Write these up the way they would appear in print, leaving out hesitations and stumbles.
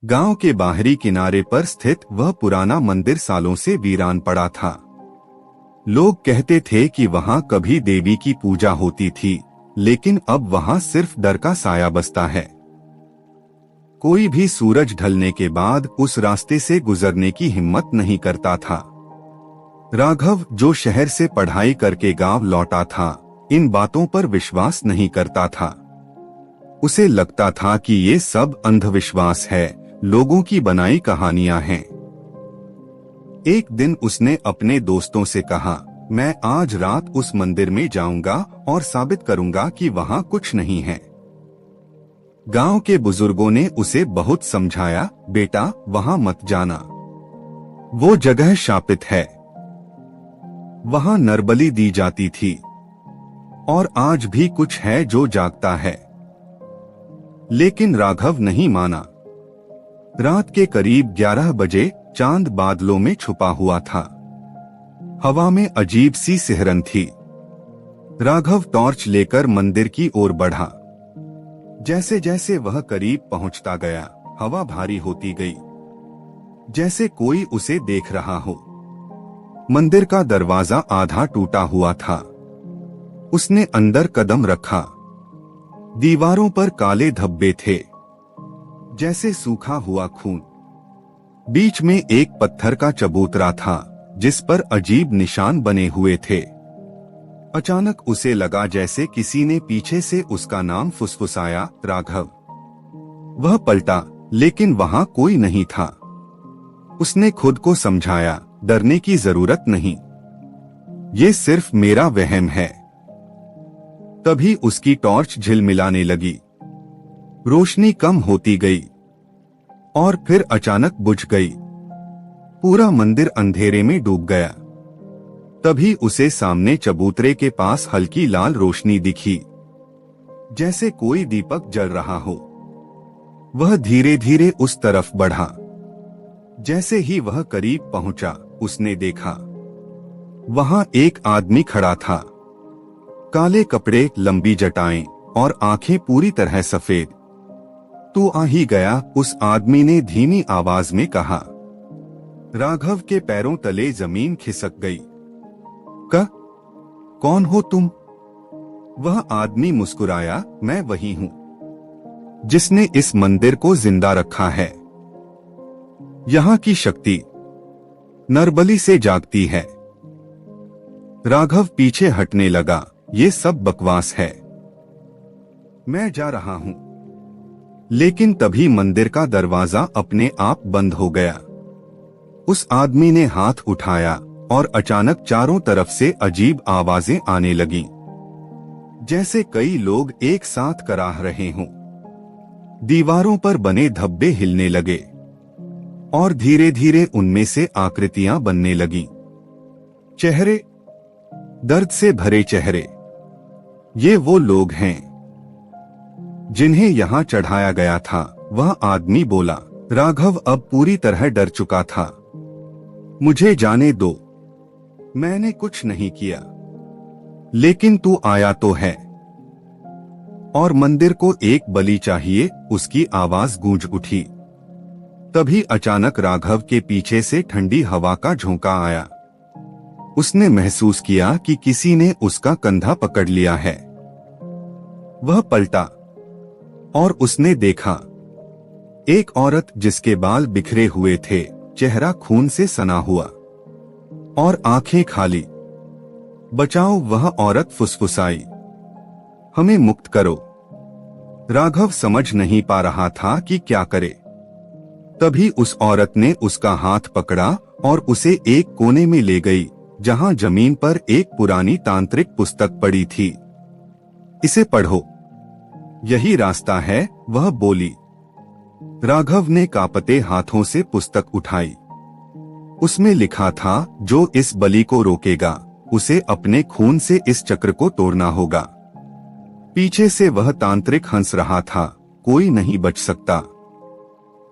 गांव के बाहरी किनारे पर स्थित वह पुराना मंदिर सालों से वीरान पड़ा था। लोग कहते थे कि वहां कभी देवी की पूजा होती थी, लेकिन अब वहां सिर्फ डर का साया बसता है। कोई भी सूरज ढलने के बाद उस रास्ते से गुजरने की हिम्मत नहीं करता था। राघव, जो शहर से पढ़ाई करके गांव लौटा था, इन बातों पर विश्वास नहीं करता था। उसे लगता था कि ये सब अंधविश्वास है, लोगों की बनाई कहानियां हैं। एक दिन उसने अपने दोस्तों से कहा, मैं आज रात उस मंदिर में जाऊंगा और साबित करूंगा कि वहां कुछ नहीं है। गांव के बुजुर्गों ने उसे बहुत समझाया, बेटा वहां मत जाना, वो जगह शापित है। वहां नरबलि दी जाती थी और आज भी कुछ है जो जागता है। लेकिन राघव नहीं माना। रात के करीब 11 बजे चांद बादलों में छुपा हुआ था। हवा में अजीब सी सिहरन थी। राघव टॉर्च लेकर मंदिर की ओर बढ़ा। जैसे जैसे वह करीब पहुंचता गया, हवा भारी होती गई, जैसे कोई उसे देख रहा हो। मंदिर का दरवाजा आधा टूटा हुआ था। उसने अंदर कदम रखा। दीवारों पर काले धब्बे थे, जैसे सूखा हुआ खून। बीच में एक पत्थर का चबूतरा था, जिस पर अजीब निशान बने हुए थे। अचानक उसे लगा जैसे किसी ने पीछे से उसका नाम फुसफुसाया, राघव। वह पलटा, लेकिन वहां कोई नहीं था। उसने खुद को समझाया, डरने की जरूरत नहीं, ये सिर्फ मेरा वहम है। तभी उसकी टॉर्च झिलमिलाने लगी। रोशनी कम होती गई और फिर अचानक बुझ गई। पूरा मंदिर अंधेरे में डूब गया। तभी उसे सामने चबूतरे के पास हल्की लाल रोशनी दिखी, जैसे कोई दीपक जल रहा हो। वह धीरे धीरे उस तरफ बढ़ा। जैसे ही वह करीब पहुंचा, उसने देखा वहां एक आदमी खड़ा था। काले कपड़े, लंबी जटाएं और आंखें पूरी तरह सफेद। तू आ ही गया, उस आदमी ने धीमी आवाज में कहा। राघव के पैरों तले जमीन खिसक गई। कौन हो तुम? वह आदमी मुस्कुराया, मैं वही हूं जिसने इस मंदिर को जिंदा रखा है। यहाँ की शक्ति नरबलि से जागती है। राघव पीछे हटने लगा, ये सब बकवास है, मैं जा रहा हूं। लेकिन तभी मंदिर का दरवाजा अपने आप बंद हो गया। उस आदमी ने हाथ उठाया और अचानक चारों तरफ से अजीब आवाजें आने लगीं, जैसे कई लोग एक साथ कराह रहे हों। दीवारों पर बने धब्बे हिलने लगे और धीरे धीरे उनमें से आकृतियां बनने लगीं। चेहरे, दर्द से भरे चेहरे। ये वो लोग हैं जिन्हें यहां चढ़ाया गया था, वह आदमी बोला। राघव अब पूरी तरह डर चुका था। मुझे जाने दो, मैंने कुछ नहीं किया। लेकिन तू आया तो है, और मंदिर को एक बलि चाहिए, उसकी आवाज गूंज उठी। तभी अचानक राघव के पीछे से ठंडी हवा का झोंका आया। उसने महसूस किया कि किसी ने उसका कंधा पकड़ लिया है। वह पलटा और उसने देखा एक औरत जिसके बाल बिखरे हुए थे, चेहरा खून से सना हुआ और आंखें खाली। बचाओ, वह औरत फुसफुसाई, हमें मुक्त करो। राघव समझ नहीं पा रहा था कि क्या करे। तभी उस औरत ने उसका हाथ पकड़ा और उसे एक कोने में ले गई, जहां जमीन पर एक पुरानी तांत्रिक पुस्तक पड़ी थी। इसे पढ़ो, यही रास्ता है, वह बोली। राघव ने कांपते हाथों से पुस्तक उठाई। उसमें लिखा था, जो इस बलि को रोकेगा, उसे अपने खून से इस चक्र को तोड़ना होगा। पीछे से वह तांत्रिक हंस रहा था, कोई नहीं बच सकता,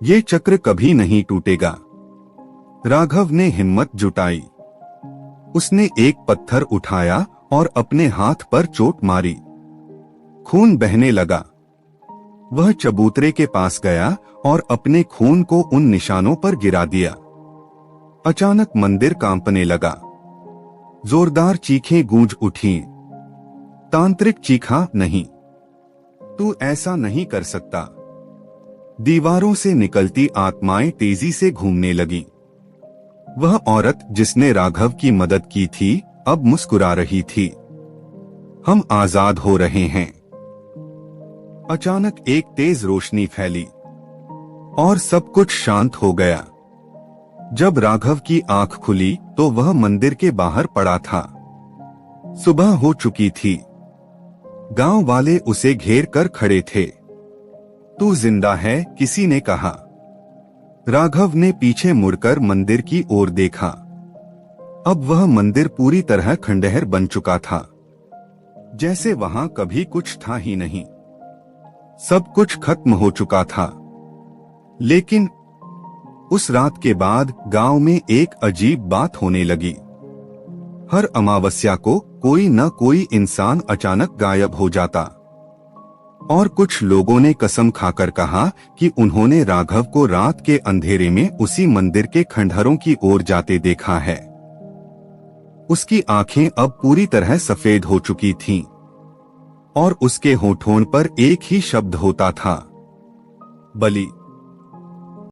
ये चक्र कभी नहीं टूटेगा। राघव ने हिम्मत जुटाई। उसने एक पत्थर उठाया और अपने हाथ पर चोट मारी। खून बहने लगा। वह चबूतरे के पास गया और अपने खून को उन निशानों पर गिरा दिया। अचानक मंदिर कांपने लगा। जोरदार चीखें गूंज उठीं। तांत्रिक चीखा, नहीं, तू ऐसा नहीं कर सकता। दीवारों से निकलती आत्माएं तेजी से घूमने लगी। वह औरत जिसने राघव की मदद की थी अब मुस्कुरा रही थी। हम आजाद हो रहे हैं। अचानक एक तेज रोशनी फैली और सब कुछ शांत हो गया। जब राघव की आंख खुली तो वह मंदिर के बाहर पड़ा था। सुबह हो चुकी थी। गांव वाले उसे घेर कर खड़े थे। तू जिंदा है, किसी ने कहा। राघव ने पीछे मुड़कर मंदिर की ओर देखा। अब वह मंदिर पूरी तरह खंडहर बन चुका था, जैसे वहां कभी कुछ था ही नहीं। सब कुछ खत्म हो चुका था। लेकिन उस रात के बाद गांव में एक अजीब बात होने लगी। हर अमावस्या को कोई न कोई इंसान अचानक गायब हो जाता और कुछ लोगों ने कसम खाकर कहा कि उन्होंने राघव को रात के अंधेरे में उसी मंदिर के खंडहरों की ओर जाते देखा है। उसकी आंखें अब पूरी तरह सफेद हो चुकी थीं और उसके होठों पर एक ही शब्द होता था, बलि।